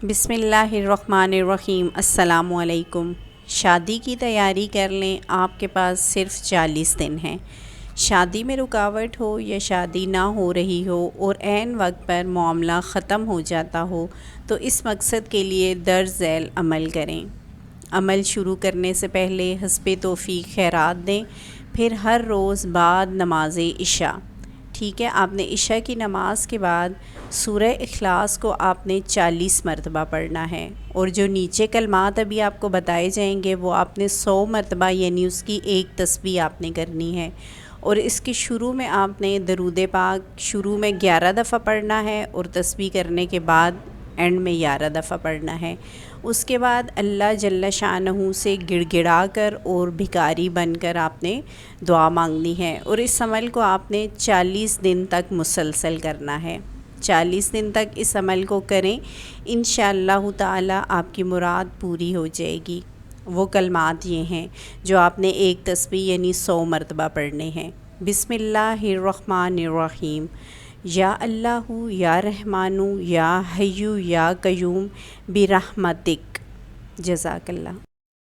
بسم اللہ الرحمن الرحیم۔ السلام علیکم۔ شادی کی تیاری کر لیں، آپ کے پاس صرف 40 دن ہیں۔ شادی میں رکاوٹ ہو یا شادی نہ ہو رہی ہو اور عین وقت پر معاملہ ختم ہو جاتا ہو تو اس مقصد کے لیے درج ذیل عمل کریں۔ عمل شروع کرنے سے پہلے حسب توفیق خیرات دیں، پھر ہر روز بعد نماز عشاء، ٹھیک ہے، آپ نے عشاء کی نماز کے بعد سورہ اخلاص کو آپ نے 40 مرتبہ پڑھنا ہے، اور جو نیچے کلمات ابھی آپ کو بتائے جائیں گے وہ آپ نے 100 مرتبہ، یعنی اس کی ایک تسبیح آپ نے کرنی ہے۔ اور اس کے شروع میں آپ نے درود پاک شروع میں 11 دفعہ پڑھنا ہے، اور تسبیح کرنے کے بعد اینڈ میں 11 دفعہ پڑھنا ہے۔ اس کے بعد اللہ جل شانہ سے گڑ گڑا کر اور بھکاری بن کر آپ نے دعا مانگنی ہے، اور اس عمل کو آپ نے 40 دن تک مسلسل کرنا ہے۔ 40 دن تک اس عمل کو کریں، انشاءاللہ تعالی آپ کی مراد پوری ہو جائے گی۔ وہ کلمات یہ ہیں جو آپ نے ایک تسبیح یعنی 100 مرتبہ پڑھنے ہیں۔ بسم اللہ الرحمن الرحیم۔ یا اللہ یا رحمانو یا حیو یا قیوم برحمتک۔ جزاک اللہ۔